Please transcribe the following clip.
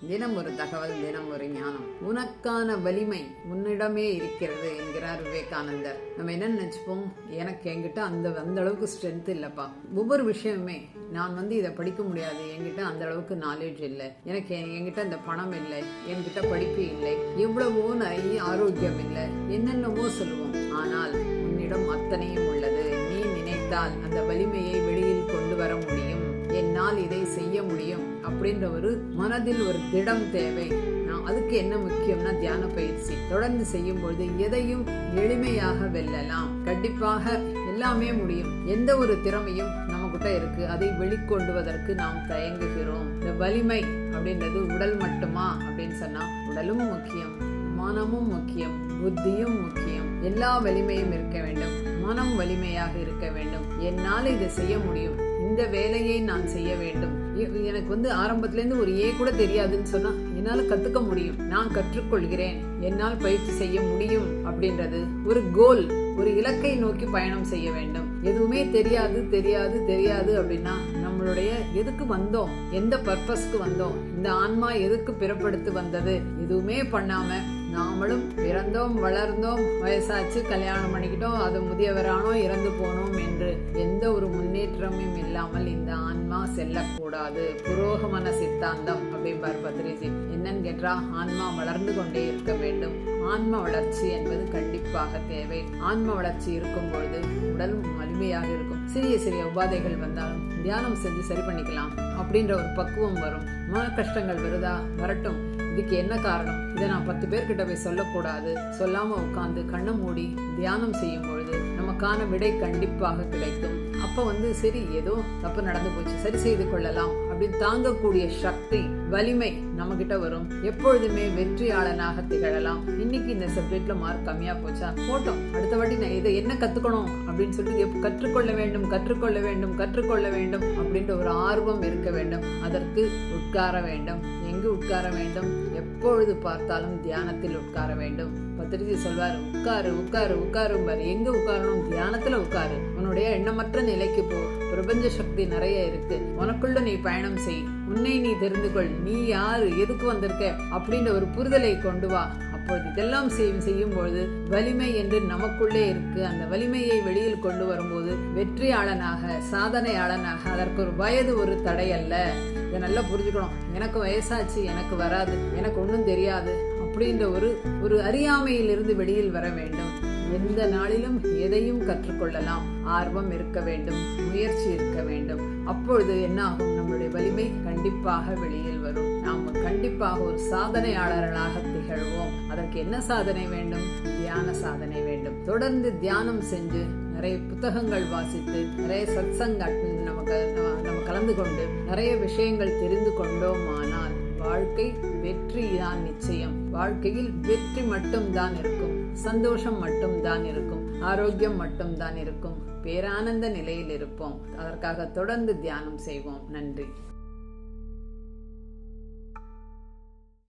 தினம் ஒரு தகவல், தினம் ஒரு ஞானம். உனக்கான வலிமை உன்னிடமே இருக்கிறது என்கிறார் விவேகானந்தர். நம்ம என்ன நினைச்சுப்போம், எனக்கு என்கிட்ட அந்த அளவுக்கு ஸ்ட்ரென்த் இல்லப்பா, ஒவ்வொரு விஷயமுமே நான் இதை படிக்க முடியாது, என்கிட்ட அந்த அளவுக்கு நாலேஜ் இல்லை, எனக்கு என்கிட்ட இந்த பணம் இல்லை, என்கிட்ட படிப்பு இல்லை, எவ்வளவோ நிறைய ஆரோக்கியம் இல்லை, என்னென்னவோ சொல்லுவோம். ஆனால் உன்னிடம் அத்தனையும் உள்ளது. நீ நினைத்தால் அந்த வலிமையை வெளியில் கொண்டு வர முடியும். என்னால் இதை செய்ய முடியும் அப்படின்ற ஒரு மனதில் ஒரு திடம் தேவை. அதுக்கு என்ன முக்கியம்னா தியான பயிற்சி தொடர்ந்து செய்யும் பொழுது எதையும் எளிமையாக வெல்லலாம். கண்டிப்பாக எல்லாமே முடியும். எந்த ஒரு திறமையும் நம்மகிட்ட இருக்கு, அதை வெளிக்கொண்டுவதற்கு நாம் தயங்குகிறோம். இந்த வலிமை அப்படின்றது உடல் மட்டுமா அப்படின்னு சொன்னா உடலும் முக்கியம், மனமும் முக்கியம், புத்தியும் முக்கியம். எல்லா வலிமையும் இருக்க வேண்டும். மனம் வலிமையாக இருக்க வேண்டும். என்னால் இதை செய்ய முடியும், இந்த வேலையை நான் செய்ய வேண்டும். எனக்கு ஆரம்பத்திலேருந்து ஒரு கூட தெரியாதுன்னு சொன்னா என்னால கத்துக்க முடியும், நான் கற்றுக்கொள்கிறேன், என்னால் பயிற்சி செய்ய முடியும் அப்படின்றது ஒரு கோல், ஒரு இலக்கை நோக்கி பயணம் செய்ய வேண்டும். எதுவுமே தெரியாது தெரியாது தெரியாது அப்படின்னா நம்மளுடைய எதுக்கு வந்தோம், எந்த பர்பஸ்க்கு வந்தோம், இந்த ஆன்மா எதுக்கு பிறப்படுத்து வந்தது, எதுவுமே பண்ணாம நாமளும் பிறந்தோம், வளர்ந்தோம், வயசாச்சு, கல்யாணம் பண்ணிக்கிட்டோம், அது முதியவரானோ, இறந்து போனோம் என்று எந்த ஒரு முன்னேற்றமும் இல்லாமல் இந்த ஆன்மா செல்லக்கூடாது. புரோகமன சித்தாந்தம் அப்படிம்பார் பத்ரிஜி. என்னன்னு கேட்டா ஆன்மா வளர்ந்து கொண்டே இருக்க வேண்டும். ஆன்ம வளர்ச்சி என்பது கண்டிப்பாக தேவை. ஆன்ம வளர்ச்சி இருக்கும் பொழுது உடல் வலிமையாக இருக்கும். சிறிய சிறிய உபாதைகள் வந்தாலும் தியானம் செஞ்சு சரி பண்ணிக்கலாம் அப்படின்ற ஒரு பக்குவம் வரும். மன கஷ்டங்கள் வருதா, வரட்டும், இதுக்கு என்ன காரணம், இதை நான் 10 பேர்கிட்ட போய் சொல்லக்கூடாது, சொல்லாம உட்கார்ந்து கண்ணை மூடி தியானம் செய்யும் பொழுது நமக்கான விடை கண்டிப்பாக கிடைக்கும். அப்ப சரி, ஏதோ தப்பு நடந்து போச்சு, சரி செய்து கொள்ளலாம் அப்படின்னு தாங்கக்கூடிய சக்தி, வலிமை நம்ம கிட்ட வரும். எப்பொழுதுமே வெற்றியாளனாக திகழலாம். இன்னைக்கு இந்த சப்ஜெக்ட்ல மார்க் கம்மியா போச்சா, போட்டோம், அடுத்த வாட்டி நான் இதை என்ன கத்துக்கணும் அப்படின்னு சொல்லிட்டு கற்றுக்கொள்ள வேண்டும் கற்றுக்கொள்ள வேண்டும் கற்றுக்கொள்ள வேண்டும் அப்படின்ற ஒரு ஆர்வம் இருக்க வேண்டும். அதற்கு உட்கார வேண்டும். எங்கு உட்கார வேண்டும்? எப்பொழுது பார்த்தாலும் தியானத்தில் உட்கார வேண்டும். பத்ரிஜி சொல்வார், உட்காரு உட்காரு உட்காரும்பாரு. எங்க உட்காரணும்? தியானத்துல உட்காரு. உன்னுடைய எண்ணமற்ற நிலைக்கு போ. பிரபஞ்ச சக்தி நிறைய இருக்கு. உனக்குள்ள நீ பயணம் செய். உன்னை நீ தெரிந்து கொள். நீ யாரு, எதுக்கு வந்திருக்க அப்படின்ற ஒரு புரிதலை கொண்டு வா. அப்பொழுது இதெல்லாம் செய்யும் பொழுது வலிமை என்று நமக்குள்ளே இருக்கு. அந்த வலிமையை வெளியில் கொண்டு வரும்போது வெற்றியாளனாக, சாதனையாளனாக, அதற்கு ஒரு வயது ஒரு தடை அல்ல. இதை நல்லா புரிஞ்சுக்கணும். எனக்கு வயசாச்சு, எனக்கு வராது, எனக்கு ஒன்றும் தெரியாது அப்படின்ற ஒரு அறியாமையிலிருந்து வெளியில் வர வேண்டும். எந்த நாளிலும் எதையும் கற்றுக்கொள்ளலாம். ஆர்வம் இருக்க வேண்டும், முயற்சி இருக்க வேண்டும். அப்பொழுது என்ன ஆகும், நம்மளுடைய வலிமை கண்டிப்பாக வெளியில் வரும். நாம் கண்டிப்பாக ஒரு சாதனையாளர்களாக திகழ்வோம். அதற்கு என்ன சாதனை வேண்டும்? தியான சாதனை வேண்டும். தொடர்ந்து தியானம் செஞ்சு நிறைய புத்தகங்கள் வாசித்து நிறைய சத்சங்க நம்ம கலந்து கொண்டு நிறைய விஷயங்கள் தெரிந்து கொண்டோமானால் வாழ்க்கை வெற்றி தான் நிச்சயம். வாழ்க்கையில் வெற்றி மட்டும் தான் இருக்கும், சந்தோஷம் மட்டும் தான் இருக்கும், ஆரோக்கியம் மட்டும் தான் இருக்கும், பேரானந்த நிலையில் இருப்போம். அதற்காக தொடர்ந்து தியானம் செய்வோம். நன்றி.